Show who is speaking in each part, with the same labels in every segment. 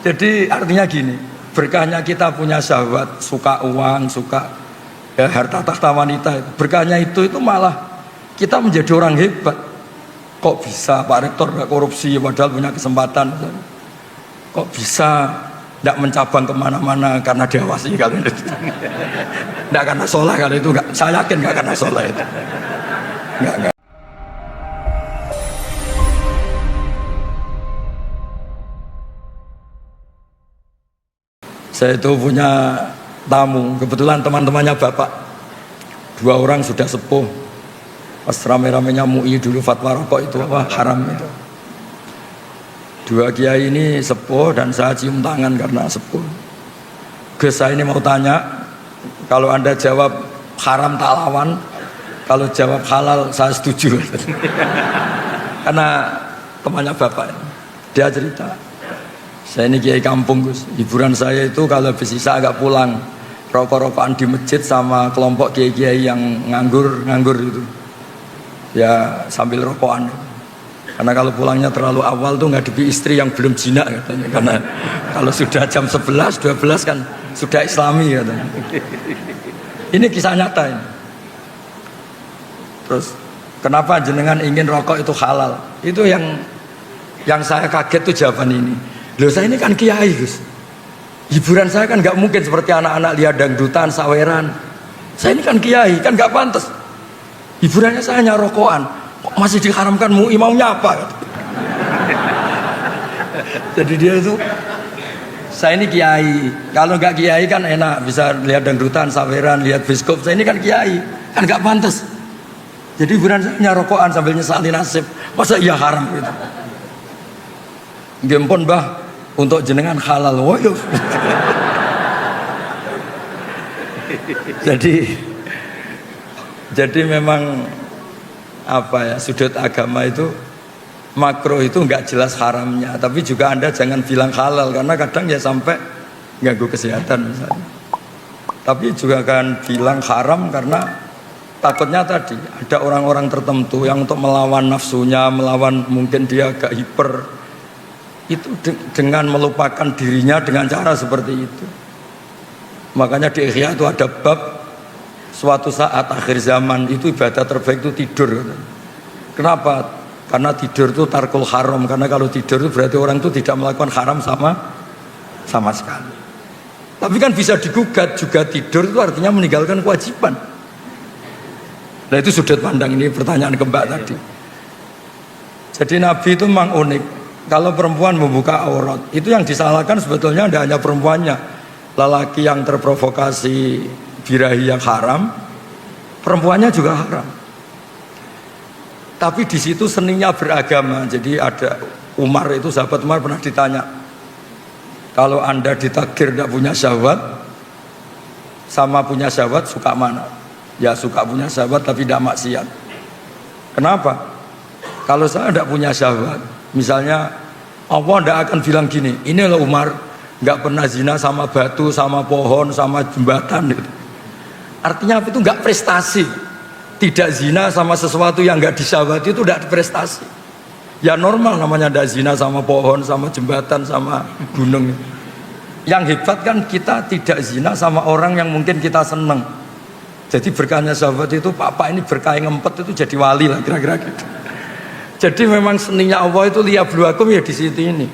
Speaker 1: Jadi artinya gini, berkahnya kita punya syahwat, suka uang, suka ya, harta tahta wanita. Berkahnya itu malah kita menjadi orang hebat. Kok bisa Pak Rektor gak korupsi padahal punya kesempatan? Kok bisa tidak mencabang kemana-mana karena diawasi kali itu? Tidak karena sholat kali itu, gak, saya yakin gak karena sholat itu. Enggak. Saya itu punya tamu, kebetulan teman-temannya bapak, 2 orang sudah sepuh. Pas rame-ramenya MUI dulu fatwa rokok itu apa haram itu. 2 kiai ini sepuh dan saya cium tangan karena sepuh. Gus, saya ini mau tanya, kalau Anda jawab haram tak lawan, kalau jawab halal saya setuju. Karena temannya bapak, dia cerita, saya ini kiai kampung Gus, hiburan saya itu kalau habis isya agak pulang, rokok-rokokan di masjid sama kelompok kiai-kiai yang nganggur itu, ya sambil rokokan. Karena kalau pulangnya terlalu awal tuh ngadepi istri yang belum jinak katanya. Karena kalau sudah jam 11, 12 kan sudah islami katanya. Ini kisah nyata ini. Terus kenapa jenengan ingin rokok itu halal? Itu yang saya kaget tuh jawaban ini. Loh, saya ini kan kiai Gus. Hiburan saya kan nggak mungkin seperti anak-anak lihat dangdutan, saweran. Saya ini kan kiai, kan nggak pantas. Hiburannya saya hanya rokokan. Kok masih diharamkan MUI, maunya apa? Jadi dia itu, saya ini kiai. Kalau nggak kiai kan enak, bisa lihat dangdutan, saweran, lihat biskop. Saya ini kan kiai, kan nggak pantas. Jadi hiburan saya hanya rokokan sambil nyesali nasib. Masa iya haram gitu? Gempon bah, untuk jenengan halal. Woy. Jadi memang apa ya, sudut agama itu makro itu nggak jelas haramnya, tapi juga Anda jangan bilang halal karena kadang ya sampai ganggu kesehatan misalnya. Tapi juga kan bilang haram karena takutnya tadi ada orang-orang tertentu yang untuk melawan nafsunya, melawan mungkin dia agak hiper itu dengan melupakan dirinya dengan cara seperti itu. Makanya di Ihya itu ada bab suatu saat akhir zaman itu ibadah terbaik itu tidur. Kenapa? Karena tidur itu tarkul haram. Karena kalau tidur itu berarti orang itu tidak melakukan haram sama sekali. Tapi kan bisa digugat juga, tidur itu artinya meninggalkan kewajiban. Nah itu sudut pandang, ini pertanyaan ke Mbak tadi. Jadi Nabi itu memang unik. Kalau perempuan membuka aurat, itu yang disalahkan sebetulnya tidak hanya perempuannya. Lelaki yang terprovokasi birahi yang haram, perempuannya juga haram. Tapi di situ seninya beragama. Jadi ada Umar itu, sahabat Umar pernah ditanya, kalau Anda ditakdir tidak punya syahwat sama punya syahwat suka mana? Ya suka punya syahwat tapi tidak maksiat. Kenapa? Kalau saya tidak punya syahwat, misalnya Allah tidak akan bilang gini, ini loh Umar nggak pernah zina sama batu, sama pohon, sama jembatan gitu. Artinya apa itu? Nggak prestasi. Tidak zina sama sesuatu yang nggak disyahwati itu tidak prestasi. Ya normal namanya tidak zina sama pohon, sama jembatan, sama gunung. Yang hebat kan kita tidak zina sama orang yang mungkin kita seneng. Jadi berkahnya syahwat itu, Pak ini berkah ngempet itu jadi wali lah kira-kira gitu. Jadi memang seninya Allah itu liyabluwakum ya di situ ini.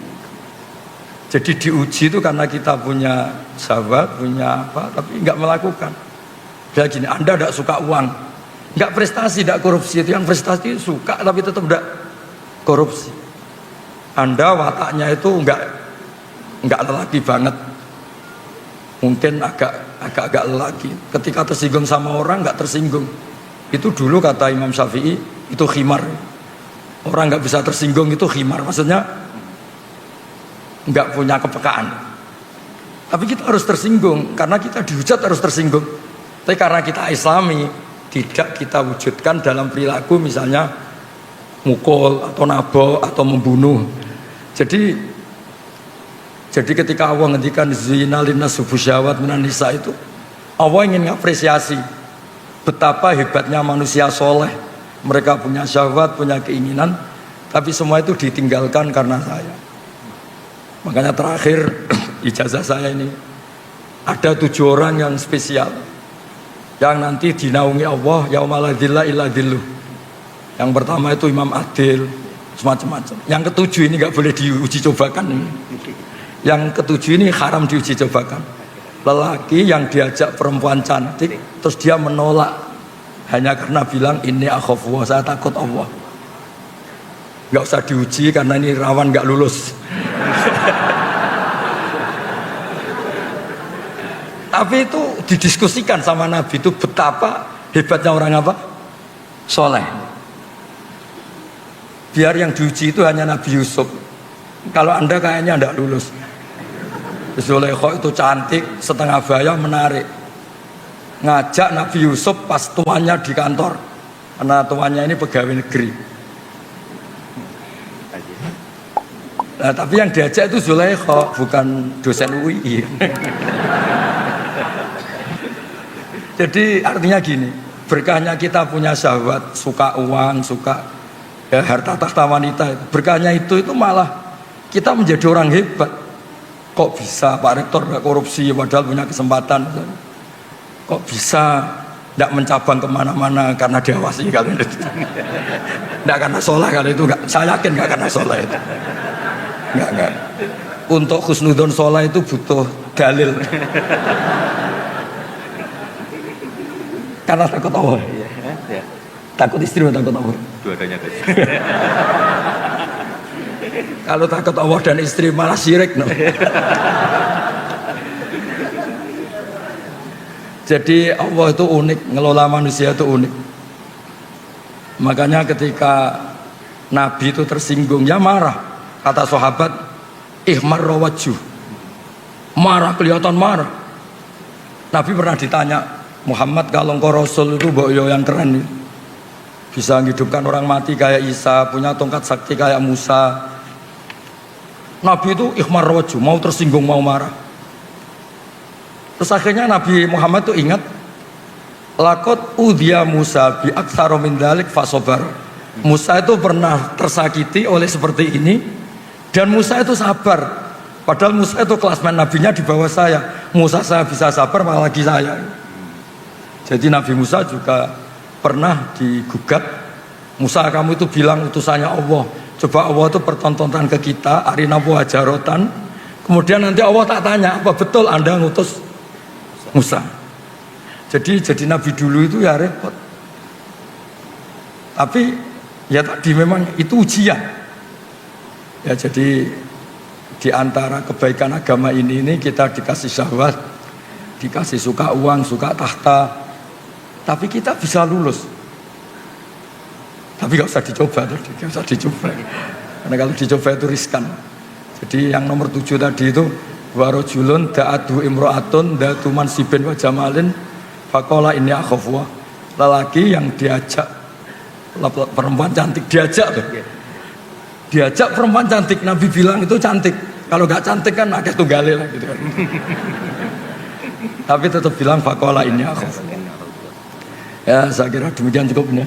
Speaker 1: Jadi diuji itu karena kita punya syahwat, punya apa, tapi nggak melakukan. Kayak gini, Anda tidak suka uang, nggak prestasi, tidak korupsi. Itu yang prestasi suka tapi tetap tidak korupsi. Anda wataknya itu nggak lelaki banget, mungkin agak lelaki. Ketika tersinggung sama orang nggak tersinggung. Itu dulu kata Imam Syafi'i itu khimar. Orang nggak bisa tersinggung itu khimar, maksudnya nggak punya kepekaan. Tapi kita harus tersinggung karena kita dihujat harus tersinggung. Tapi karena kita Islami, tidak kita wujudkan dalam perilaku misalnya mukul atau nabok atau membunuh. Jadi ketika Allah ngendikan zina linnas syahwat minan nisa itu, Allah ingin mengapresiasi betapa hebatnya manusia soleh. Mereka punya syahwat, punya keinginan, tapi semua itu ditinggalkan karena saya. Makanya terakhir ijazah saya ini ada 7 orang yang spesial yang nanti dinaungi Allah yaumala dzilla illa dzilluh. Yang pertama itu Imam Adil, semacam-macam. Yang ketujuh ini nggak boleh diuji cobakan. Yang ketujuh ini haram diuji cobakan. Lelaki yang diajak perempuan cantik terus dia menolak hanya karena bilang ini akhafullah, saya takut Allah. Nggak usah diuji karena ini rawan nggak lulus. Tapi itu didiskusikan sama Nabi, itu betapa hebatnya orang apa? Soleh. Biar yang diuji itu hanya Nabi Yusuf. Kalau Anda kayaknya tidak lulus. Zulaikha itu cantik, setengah baya, menarik. Ngajak Nabi Yusuf pas tuannya di kantor. Karena tuannya ini pegawai negeri. Nah, tapi yang diajak itu Zulaikha, bukan dosen UI. Jadi artinya gini, berkahnya kita punya syahwat, suka uang, suka ya, harta tahta wanita. Berkahnya itu malah kita menjadi orang hebat. Kok bisa Pak Rektor nggak korupsi padahal punya kesempatan? Kok bisa tidak mencabang kemana-mana karena diawasi kali itu? Tidak karena sholat kali itu, nggak. Saya yakin nggak karena sholat itu. Nggak. Untuk husnudon sholat itu butuh dalil. Karena takut Allah. Ya. Takut istri atau takut Allah?
Speaker 2: Dua-duanya.
Speaker 1: Kalau takut Allah dan istri malah syirik, no? Jadi Allah itu unik, ngelola manusia itu unik. Makanya ketika Nabi itu tersinggung, ya marah. Kata sahabat, ihmar wajhu. Marah, kelihatan marah. Nabi pernah ditanya, Muhammad kalau engkau Rasul itu boyo yang keren nih. Bisa menghidupkan orang mati kayak Isa, punya tongkat sakti kayak Musa. Nabi itu ikhmar wajhu, mau tersinggung, mau marah. Terus akhirnya Nabi Muhammad itu ingat, lakot udhiya Musa bi aktsara min dzalik fasobar. Musa itu pernah tersakiti oleh seperti ini dan Musa itu sabar. Padahal Musa itu kelasmen nabinya di bawah saya. Musa saya bisa sabar, apalagi saya. Jadi Nabi Musa juga pernah digugat. Musa, kamu itu bilang utusannya Allah. Coba Allah itu pertontonan ke kita, arina wajarotan. Kemudian nanti Allah tak tanya, apa betul Anda ngutus Musa? Jadi Nabi dulu itu ya repot. Tapi ya tadi memang itu ujian. Ya jadi di antara kebaikan agama ini kita dikasih syahwat, dikasih suka uang, suka tahta. Tapi kita bisa lulus. Tapi gak usah dicoba, gak usah dicoba. Karena kalau dicoba itu riskan. Jadi yang nomor 7 tadi itu warojulun da'adu imro'atun da'atu mansibin wa jamalin fakola ini akhafwa. Lelaki yang diajak perempuan cantik, diajak tuh. Diajak perempuan cantik, Nabi bilang itu cantik. Kalau gak cantik kan akeh tunggale lah gitu kan. Tapi tetap bilang fakola ini akhafwa. Ya saya kira demikian cukup ya.